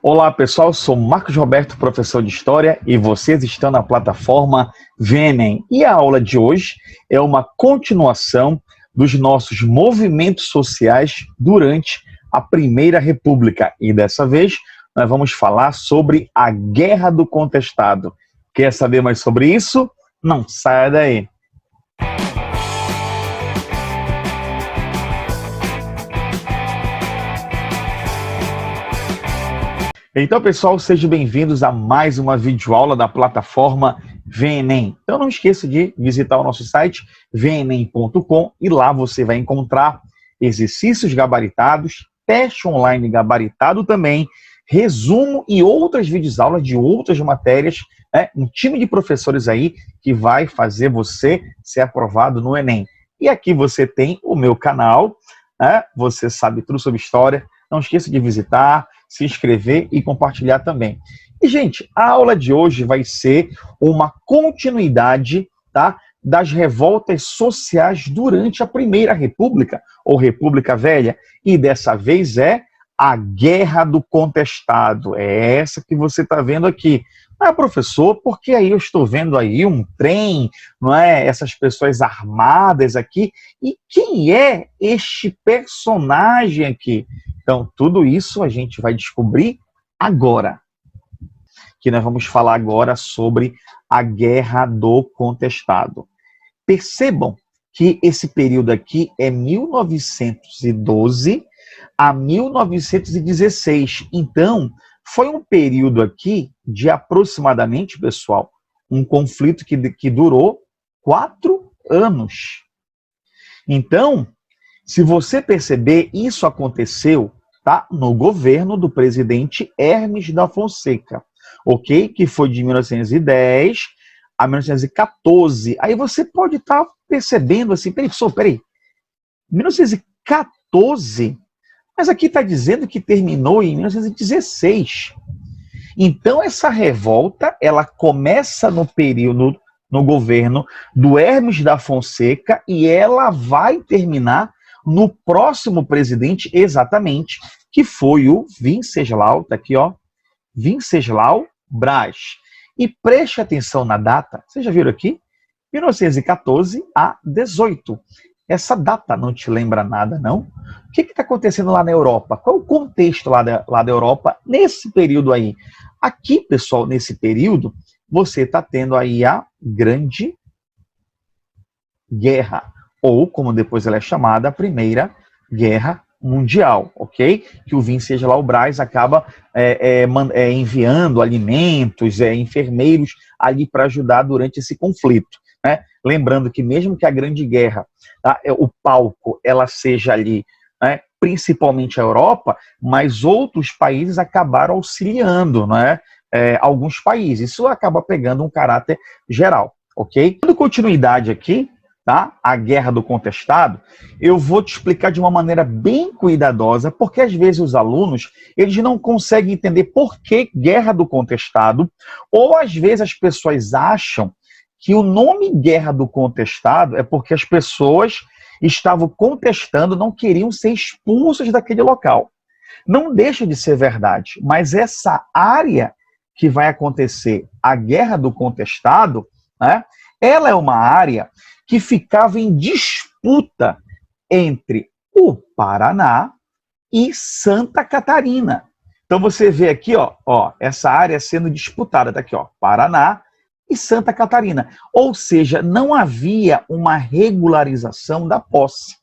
Olá pessoal, sou Marcos Roberto, professor de História, e vocês estão na plataforma VNEM. E a aula de hoje é uma continuação dos nossos movimentos sociais durante a Primeira República. E dessa vez nós vamos falar sobre a Guerra do Contestado. Quer saber mais sobre isso? Não saia daí! Então, pessoal, sejam bem-vindos a mais uma videoaula da plataforma VNEM. Então, não esqueça de visitar o nosso site, vnem.com, e lá você vai encontrar exercícios gabaritados, teste online gabaritado também, resumo e outras videoaulas de outras matérias, um time de professores aí que vai fazer você ser aprovado no Enem. E aqui você tem o meu canal, você sabe tudo sobre história, não esqueça de visitar, se inscrever e compartilhar também. E, gente, a aula de hoje vai ser uma continuidade, tá, das revoltas sociais durante a Primeira República, ou República Velha, e dessa vez é a Guerra do Contestado. É essa que você está vendo aqui. Ah, professor, porque aí eu estou vendo aí um trem, não é? Essas pessoas armadas aqui. E quem é este personagem aqui? Então, tudo isso a gente vai descobrir agora. Que nós vamos falar agora sobre a Guerra do Contestado. Percebam que esse período aqui é 1912 a 1916. Então, foi um período aqui de aproximadamente, pessoal, um conflito que durou 4 anos. Então, se você perceber, isso aconteceu, tá, no governo do presidente Hermes da Fonseca, ok? Que foi de 1910 a 1914. Aí você pode estar percebendo assim, peraí, 1914? Mas aqui está dizendo que terminou em 1916. Então, essa revolta, ela começa no período, no governo do Hermes da Fonseca, e ela vai terminar no próximo presidente, exatamente, que foi o Venceslau, tá aqui, ó, Venceslau Braz. E preste atenção na data, vocês já viram aqui? 1914 a 18. Essa data não te lembra nada, não? O que está acontecendo lá na Europa? Qual é o contexto lá da Europa nesse período aí? Aqui, pessoal, nesse período, você está tendo aí a Grande Guerra, ou, como depois ela é chamada, a Primeira Guerra Mundial, ok? Que o Venceslau Braz acaba enviando alimentos, enfermeiros ali para ajudar durante esse conflito, né? Lembrando que mesmo que a Grande Guerra, tá, o palco, ela seja ali, né, principalmente a Europa, mas outros países acabaram auxiliando, né, alguns países. Isso acaba pegando um caráter geral, ok? Dando continuidade aqui, tá, a Guerra do Contestado, eu vou te explicar de uma maneira bem cuidadosa, porque às vezes os alunos, eles não conseguem entender por que Guerra do Contestado, ou às vezes as pessoas acham que o nome Guerra do Contestado é porque as pessoas estavam contestando, não queriam ser expulsas daquele local. Não deixa de ser verdade, mas essa área que vai acontecer, a Guerra do Contestado, né, ela é uma área que ficava em disputa entre o Paraná e Santa Catarina. Então você vê aqui, ó, essa área sendo disputada, tá aqui, ó, Paraná e Santa Catarina. Ou seja, não havia uma regularização da posse.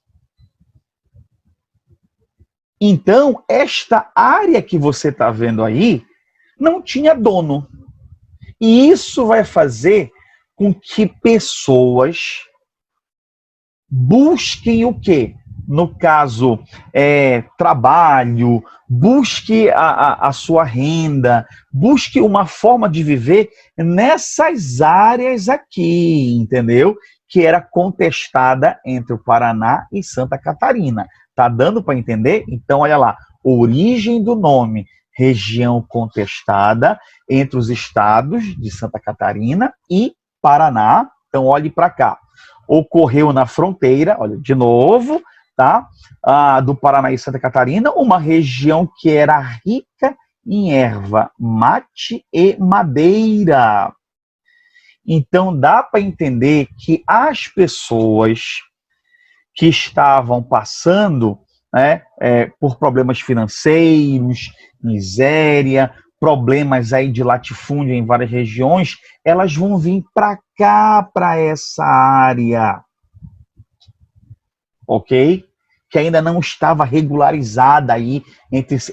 Então, esta área que você está vendo aí não tinha dono. E isso vai fazer com que pessoas busquem o quê? No caso, trabalho, busque a sua renda, busque uma forma de viver nessas áreas aqui, entendeu? Que era contestada entre o Paraná e Santa Catarina. Tá dando para entender? Então, olha lá, origem do nome, região contestada entre os estados de Santa Catarina e Paraná. Então, olhe para cá. Ocorreu na fronteira, olha, de novo, tá? Do Paraná e Santa Catarina, uma região que era rica em erva mate e madeira. Então dá para entender que as pessoas que estavam passando, né, por problemas financeiros, miséria, problemas aí de latifúndio em várias regiões, elas vão vir para cá, para essa área, ok? Que ainda não estava regularizada aí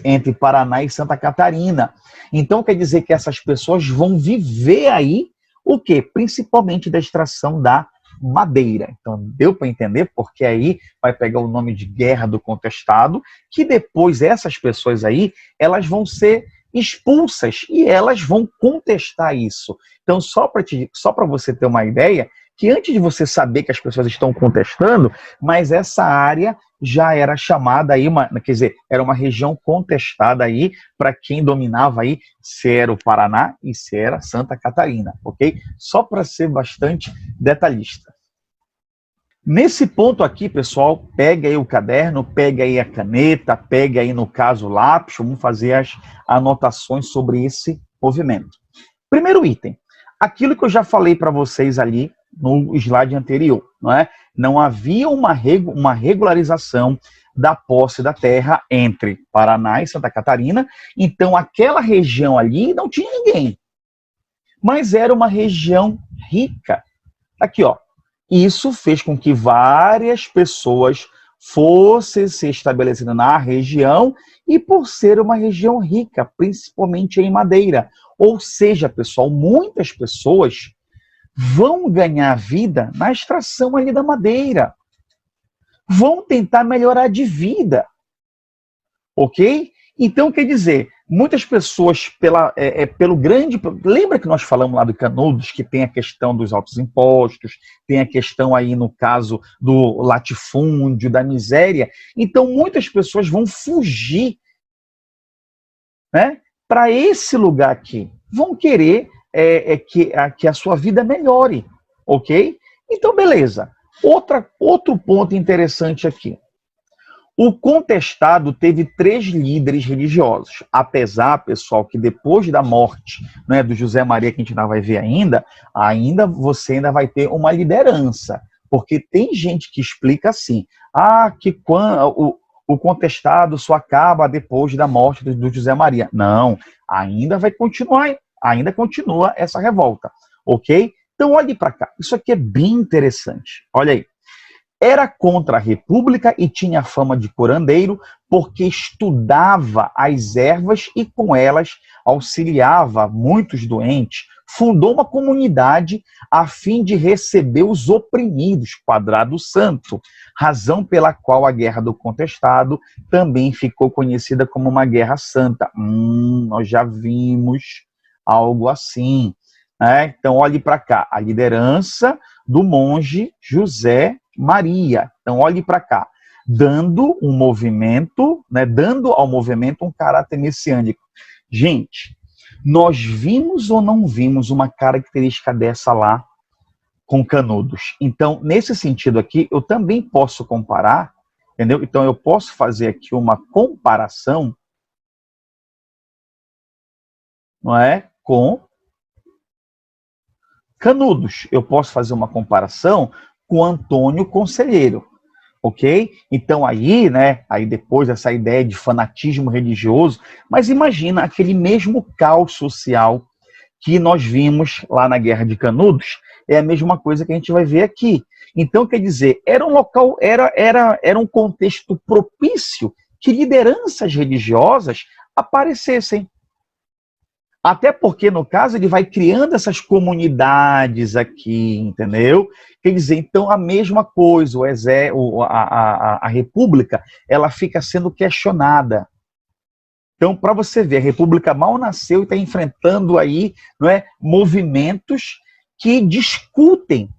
entre Paraná e Santa Catarina. Então quer dizer que essas pessoas vão viver aí o quê? Principalmente da extração da madeira. Então deu para entender, porque aí vai pegar o nome de Guerra do Contestado, que depois essas pessoas aí, elas vão ser expulsas e elas vão contestar isso. Então só para você ter uma ideia, que antes de você saber que as pessoas estão contestando, mas essa área já era chamada aí, quer dizer, era uma região contestada aí para quem dominava aí, se era o Paraná e se era Santa Catarina, ok? Só para ser bastante detalhista. Nesse ponto aqui, pessoal, pega aí o caderno, pega aí a caneta, pega aí, no caso, o lápis, vamos fazer as anotações sobre esse movimento. Primeiro item, aquilo que eu já falei para vocês ali no slide anterior, não é? Não havia uma regularização da posse da terra entre Paraná e Santa Catarina, então aquela região ali não tinha ninguém, mas era uma região rica. Aqui, ó, isso fez com que várias pessoas fossem se estabelecendo na região e por ser uma região rica, principalmente em madeira. Ou seja, pessoal, muitas pessoas vão ganhar vida na extração ali da madeira. Vão tentar melhorar de vida. Ok? Então, quer dizer, muitas pessoas, pelo grande... Lembra que nós falamos lá do Canudos, que tem a questão dos altos impostos, tem a questão aí, no caso, do latifúndio, da miséria. Então, muitas pessoas vão fugir, né, para esse lugar aqui. Vão querer que a sua vida melhore, ok? Então, beleza. Outro ponto interessante aqui. O contestado teve 3 líderes religiosos, apesar, pessoal, que depois da morte, né, do José Maria, que a gente ainda vai ver você ainda vai ter uma liderança, porque tem gente que explica assim, que quando o contestado só acaba depois da morte do José Maria. Não, ainda vai continuar, ainda continua essa revolta, ok? Então olhe para cá, isso aqui é bem interessante, olha aí. Era contra a República e tinha fama de curandeiro, porque estudava as ervas e com elas auxiliava muitos doentes. Fundou uma comunidade a fim de receber os oprimidos, Quadrado Santo, razão pela qual a Guerra do Contestado também ficou conhecida como uma Guerra Santa. Nós já vimos algo assim, né? Então olhe para cá, a liderança do monge José Maria. Então, olhe para cá, dando um movimento, né, dando ao movimento um caráter messiânico. Gente, nós vimos ou não vimos uma característica dessa lá com Canudos? Então, nesse sentido aqui, eu também posso comparar, entendeu? Então, eu posso fazer aqui uma comparação, não é, com Canudos. Eu posso fazer uma comparação com Antônio Conselheiro, ok? Então aí, né, aí depois dessa ideia de fanatismo religioso, mas imagina aquele mesmo caos social que nós vimos lá na Guerra de Canudos, é a mesma coisa que a gente vai ver aqui. Então, quer dizer, era um local, era um contexto propício que lideranças religiosas aparecessem. Até porque, no caso, ele vai criando essas comunidades aqui, entendeu? Quer dizer, então, a mesma coisa, a República, ela fica sendo questionada. Então, para você ver, a República mal nasceu e está enfrentando aí, não é, movimentos que discutem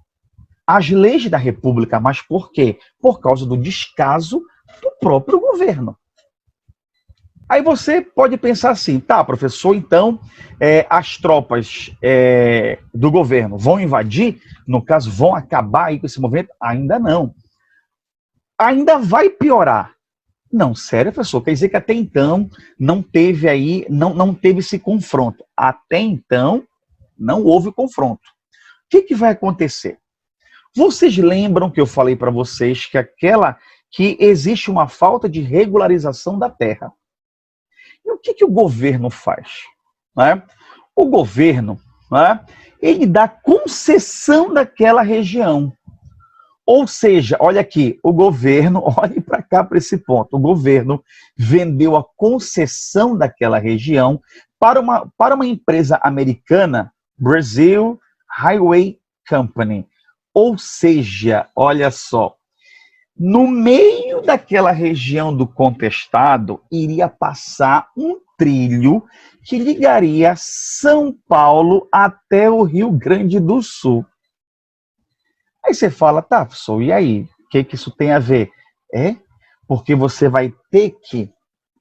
as leis da República. Mas por quê? Por causa do descaso do próprio governo. Aí você pode pensar assim, tá, professor, então as tropas do governo vão invadir? No caso, vão acabar aí com esse movimento? Ainda não. Ainda vai piorar. Não, sério, professor, quer dizer que até então não teve aí, não teve esse confronto. Até então não houve confronto. O que vai acontecer? Vocês lembram que eu falei para vocês que existe uma falta de regularização da terra. E o que o governo faz? Né? O governo, né, ele dá concessão daquela região. Ou seja, olha aqui, o governo, olhe para cá para esse ponto, o governo vendeu a concessão daquela região para uma empresa americana, Brazil Highway Company. Ou seja, olha só, no meio daquela região do contestado iria passar um trilho que ligaria São Paulo até o Rio Grande do Sul. Aí você fala, tá, professor, e aí? O que isso tem a ver? É porque você vai ter que,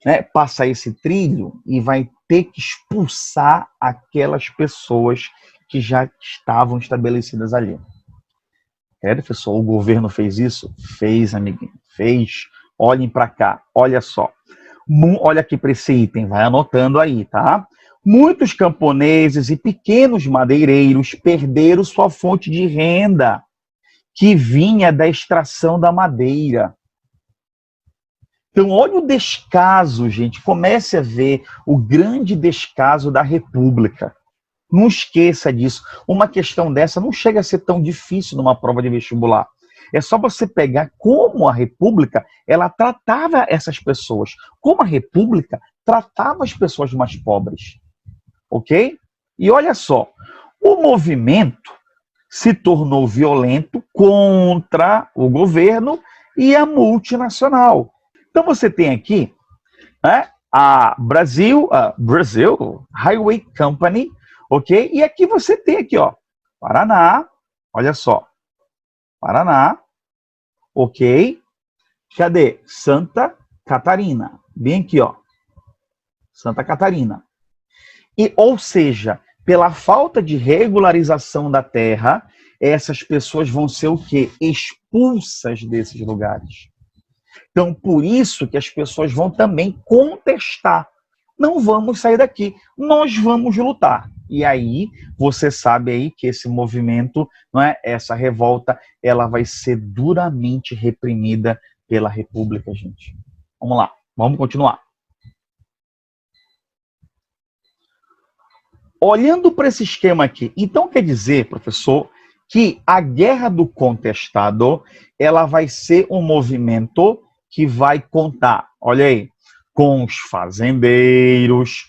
né, passar esse trilho e vai ter que expulsar aquelas pessoas que já estavam estabelecidas ali. É, professor, o governo fez isso? Fez, amiguinho, fez. Olhem para cá, olha só. Olha aqui para esse item, vai anotando aí, tá? Muitos camponeses e pequenos madeireiros perderam sua fonte de renda, que vinha da extração da madeira. Então, olha o descaso, gente. Comece a ver o grande descaso da República. Não esqueça disso. Uma questão dessa não chega a ser tão difícil numa prova de vestibular. É só você pegar como a República ela tratava essas pessoas. Como a República tratava as pessoas mais pobres. Ok? E olha só, o movimento se tornou violento contra o governo e a multinacional. Então você tem aqui, né, a Brazil Highway Company, ok? E aqui você tem aqui, ó, Paraná, olha só, Paraná, ok? Cadê? Santa Catarina, bem aqui, ó, Santa Catarina. E, ou seja, pela falta de regularização da terra, essas pessoas vão ser o quê? Expulsas desses lugares. Então, por isso que as pessoas vão também contestar. Não vamos sair daqui, nós vamos lutar. E aí, você sabe aí que esse movimento, não é, essa revolta, ela vai ser duramente reprimida pela República, gente. Vamos lá, vamos continuar. Olhando para esse esquema aqui, então quer dizer, professor, que a Guerra do Contestado, ela vai ser um movimento que vai contar, olha aí, com os fazendeiros,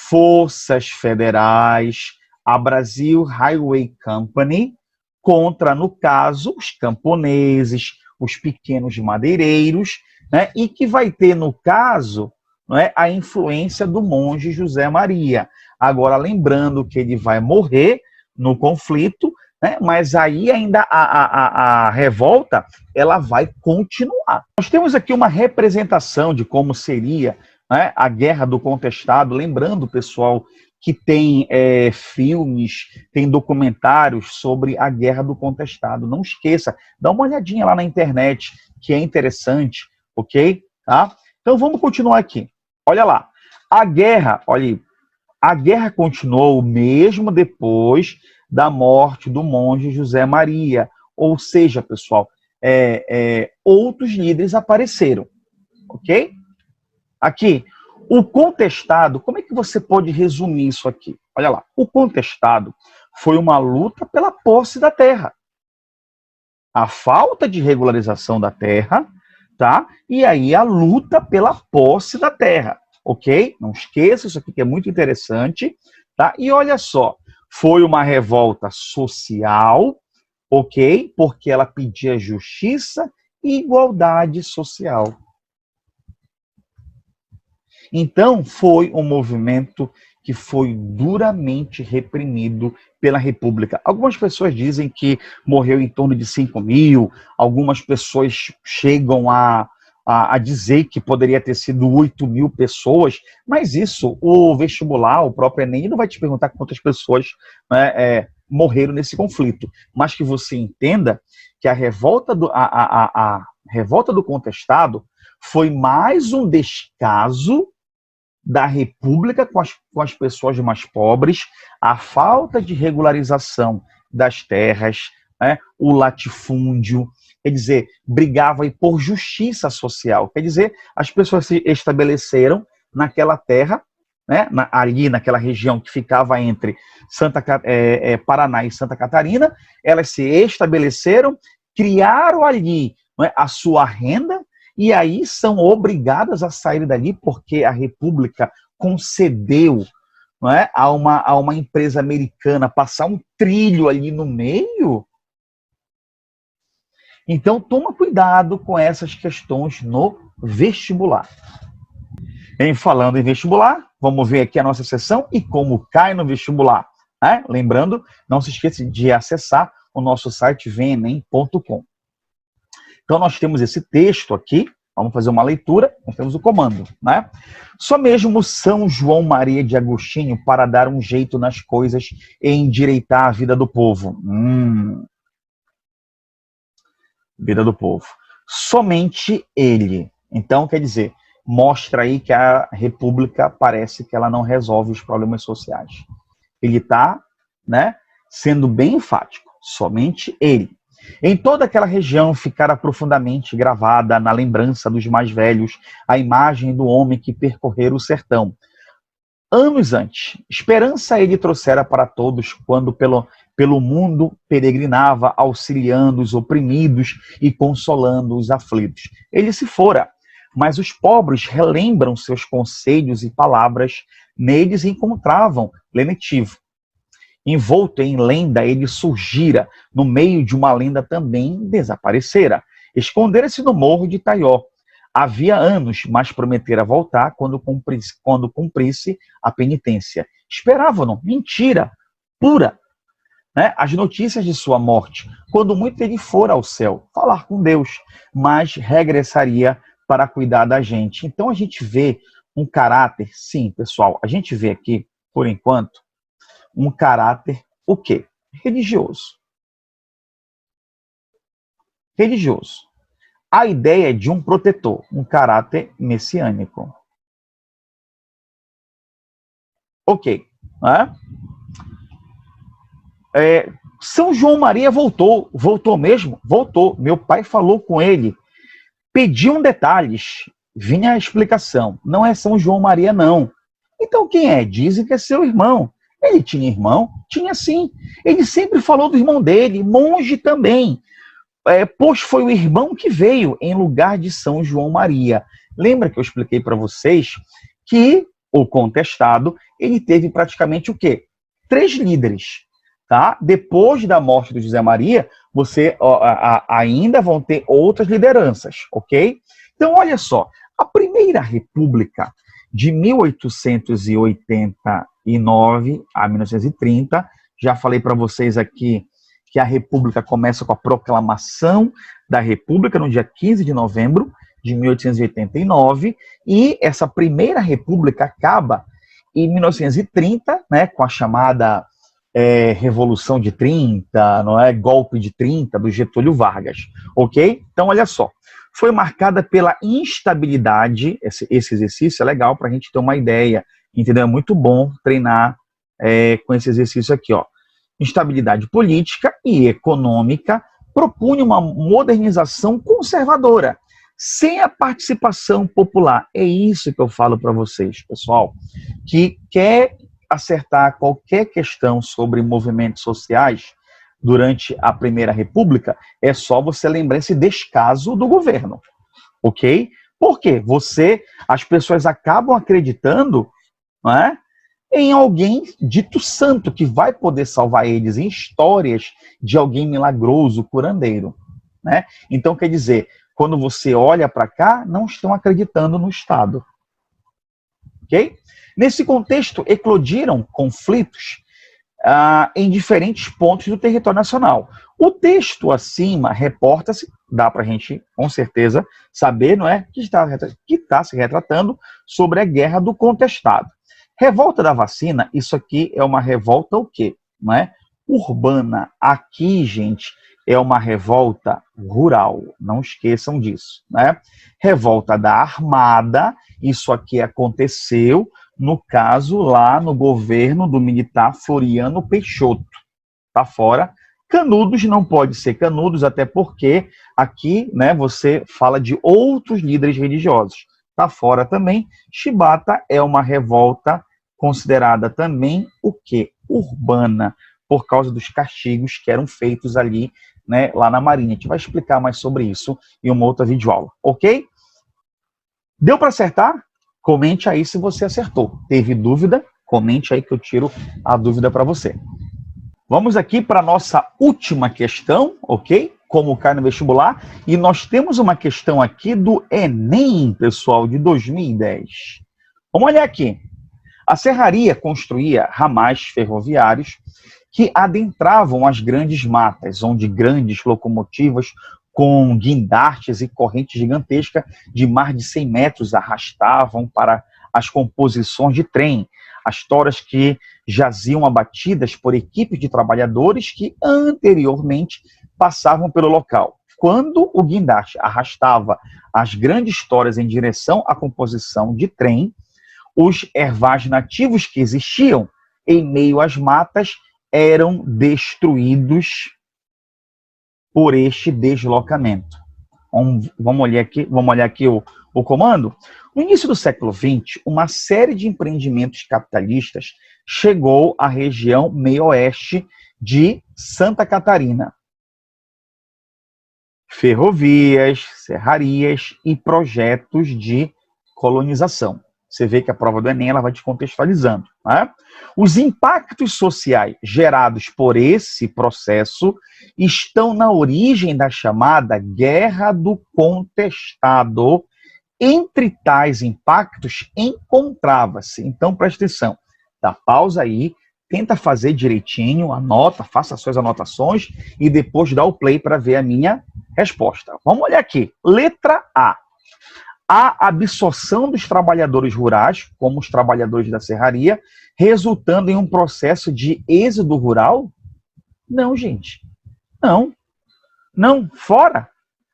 forças federais, a Brazil Highway Company, contra, no caso, os camponeses, os pequenos madeireiros, né, e que vai ter, no caso, né, a influência do monge José Maria. Agora, lembrando que ele vai morrer no conflito, né, mas aí ainda a revolta ela vai continuar. Nós temos aqui uma representação de como seria, né, a Guerra do Contestado, lembrando, pessoal, que tem filmes, tem documentários sobre a Guerra do Contestado. Não esqueça, dá uma olhadinha lá na internet, que é interessante, ok? Tá? Então vamos continuar aqui. Olha lá, a guerra, olha, a guerra continuou mesmo depois da morte do monge José Maria. Ou seja, pessoal, outros líderes apareceram, ok? Aqui, o contestado, como é que você pode resumir isso aqui? Olha lá, o contestado foi uma luta pela posse da terra. A falta de regularização da terra, tá? E aí a luta pela posse da terra, ok? Não esqueça isso aqui que é muito interessante, tá? E olha só, foi uma revolta social, ok? Porque ela pedia justiça e igualdade social. Então, foi um movimento que foi duramente reprimido pela República. Algumas pessoas dizem que morreu em torno de 5 mil, algumas pessoas chegam a dizer que poderia ter sido 8 mil pessoas, mas isso, o vestibular, o próprio Enem, não vai te perguntar quantas pessoas, né, morreram nesse conflito, mas que você entenda que a revolta do contestado Foi mais um descaso da República com as pessoas mais pobres, a falta de regularização das terras, né, o latifúndio, quer dizer, brigava aí por justiça social, quer dizer, as pessoas se estabeleceram naquela terra, né, ali naquela região que ficava entre Paraná e Santa Catarina, elas se estabeleceram, criaram ali, né, a sua renda, e aí são obrigadas a sair dali porque a República concedeu, não é, a uma empresa americana passar um trilho ali no meio. Então, toma cuidado com essas questões no vestibular. Falando em vestibular, vamos ver aqui a nossa sessão e como cai no vestibular. Né? Lembrando, não se esqueça de acessar o nosso site venem.com. Então, nós temos esse texto aqui, vamos fazer uma leitura, nós temos o comando. Né? Só mesmo São João Maria de Agostinho para dar um jeito nas coisas e endireitar a vida do povo. Vida do povo. Somente ele. Então, quer dizer, mostra aí que a República parece que ela não resolve os problemas sociais. Ele está, né, sendo bem enfático. Somente ele. Em toda aquela região ficara profundamente gravada na lembrança dos mais velhos a imagem do homem que percorrera o sertão. Anos antes, esperança ele trouxera para todos quando pelo mundo peregrinava, auxiliando os oprimidos e consolando os aflitos. Ele se fora, mas os pobres relembram seus conselhos e palavras, neles encontravam lenitivo. Envolto em lenda, ele surgira, no meio de uma lenda também desaparecera. Escondera-se no morro de Taió. Havia anos, mas prometera voltar quando cumprisse a penitência. Esperavam-no, mentira, pura. Né? As notícias de sua morte, quando muito ele fora ao céu, falar com Deus, mas regressaria para cuidar da gente. Então a gente vê um caráter, sim, pessoal, a gente vê aqui, por enquanto, um caráter, o quê? Religioso. Religioso. A ideia de um protetor, um caráter messiânico. Ok. Né? São João Maria voltou. Voltou mesmo? Voltou. Meu pai falou com ele. Pediam detalhes. Vinha a explicação. Não é São João Maria, não. Então quem é? Dizem que é seu irmão. Ele tinha irmão? Tinha sim. Ele sempre falou do irmão dele, monge também. Pois foi o irmão que veio em lugar de São João Maria. Lembra que eu expliquei para vocês que o contestado, ele teve praticamente o quê? 3 líderes. Tá? Depois da morte do José Maria, ainda vão ter outras lideranças, ok? Então, olha só, a Primeira República de 1889 a 1930, já falei para vocês aqui que a República começa com a proclamação da República no dia 15 de novembro de 1889, e essa Primeira República acaba em 1930, né, com a chamada Revolução de 30, não é? Golpe de 30 do Getúlio Vargas, ok? Então, olha só, foi marcada pela instabilidade. Esse exercício é legal para a gente ter uma ideia, entendeu? É muito bom treinar com esse exercício aqui, ó. Instabilidade política e econômica, propunha uma modernização conservadora, sem a participação popular. É isso que eu falo para vocês, pessoal, que quer acertar qualquer questão sobre movimentos sociais durante a Primeira República, é só você lembrar esse descaso do governo, ok? Por quê? As pessoas acabam acreditando, não é, em alguém dito santo, que vai poder salvar eles, em histórias de alguém milagroso, curandeiro. Né? Então, quer dizer, quando você olha para cá, não estão acreditando no Estado. Ok? Nesse contexto, eclodiram conflitos em diferentes pontos do território nacional. O texto acima reporta-se, dá para a gente, com certeza, saber, não é, que está se retratando sobre a Guerra do Contestado. Revolta da vacina, isso aqui é uma revolta o quê? Não é? Urbana. Aqui, gente, é uma revolta rural, não esqueçam disso, né? Revolta da Armada, isso aqui aconteceu, no caso, lá no governo do militar Floriano Peixoto, tá fora. Canudos não pode ser Canudos, até porque aqui, né, você fala de outros líderes religiosos. Tá fora também. Chibata é uma revolta considerada também o quê? Urbana, por causa dos castigos que eram feitos ali, né, lá na Marinha. A gente vai explicar mais sobre isso em uma outra videoaula, ok? Deu para acertar? Comente aí se você acertou. Teve dúvida? Comente aí que eu tiro a dúvida para você. Vamos aqui para a nossa última questão, ok? Como cai no vestibular. E nós temos uma questão aqui do Enem, pessoal, de 2010. Vamos olhar aqui. A serraria construía ramais ferroviários que adentravam as grandes matas, onde grandes locomotivas com guindastes e correntes gigantescas de mais de 100 metros arrastavam para as composições de trem, as toras que jaziam abatidas por equipes de trabalhadores que anteriormente passavam pelo local. Quando o guindaste arrastava as grandes toras em direção à composição de trem, os ervais nativos que existiam em meio às matas eram destruídos por este deslocamento. Vamos olhar aqui o comando? No início do século XX, uma série de empreendimentos capitalistas chegou à região meio-oeste de Santa Catarina. Ferrovias, serrarias e projetos de colonização. Você vê que a prova do Enem ela vai te contextualizando, né? Os impactos sociais gerados por esse processo estão na origem da chamada Guerra do Contestado. Entre tais impactos encontrava-se, então presta atenção, dá pausa aí, tenta fazer direitinho, anota, faça as suas anotações e depois dá o play para ver a minha resposta. Vamos olhar aqui, letra A. A absorção dos trabalhadores rurais, como os trabalhadores da serraria, resultando em um processo de êxodo rural? Não, gente. Não, fora,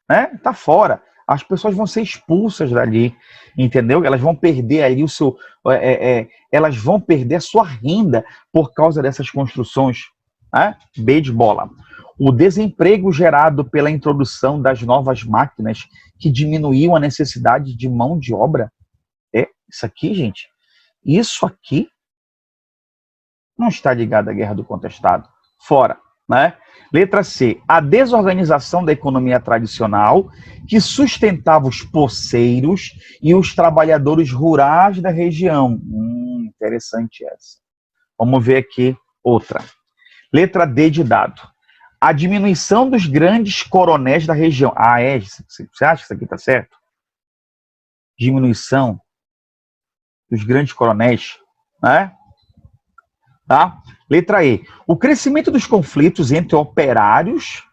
né? Tá fora. As pessoas vão ser expulsas dali, entendeu? Elas vão perder ali elas vão perder a sua renda por causa dessas construções, né? B de bola. O desemprego gerado pela introdução das novas máquinas que diminuíam a necessidade de mão de obra. Isso aqui, gente, isso aqui não está ligado à Guerra do Contestado. Fora, né? Letra C. A desorganização da economia tradicional que sustentava os poceiros e os trabalhadores rurais da região. Interessante essa. Vamos ver aqui outra. Letra D de dado. A diminuição dos grandes coronéis da região. Você acha que isso aqui está certo? Diminuição dos grandes coronéis, né? Tá? Letra E. O crescimento dos conflitos entre operários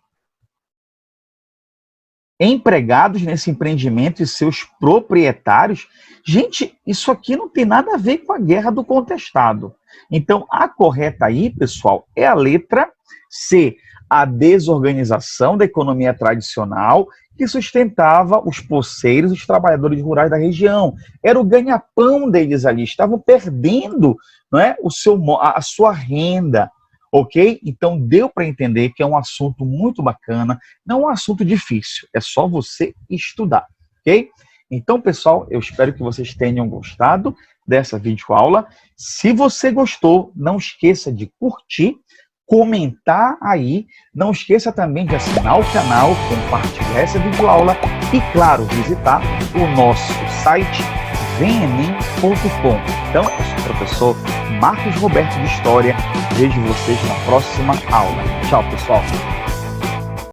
empregados nesse empreendimento e seus proprietários. Gente, isso aqui não tem nada a ver com a Guerra do Contestado. Então, a correta aí, pessoal, é a letra C. A desorganização da economia tradicional que sustentava os poceiros e os trabalhadores rurais da região. Era o ganha-pão deles ali, estavam perdendo, não é, a sua renda, ok? Então deu para entender que é um assunto muito bacana, não é um assunto difícil, é só você estudar, ok? Então, pessoal, eu espero que vocês tenham gostado dessa videoaula. Se você gostou, não esqueça de curtir, comentar aí, não esqueça também de assinar o canal, compartilhar essa videoaula e, claro, visitar o nosso site vemenem.com. Então, eu sou o professor Marcos Roberto de História, vejo vocês na próxima aula. Tchau, pessoal!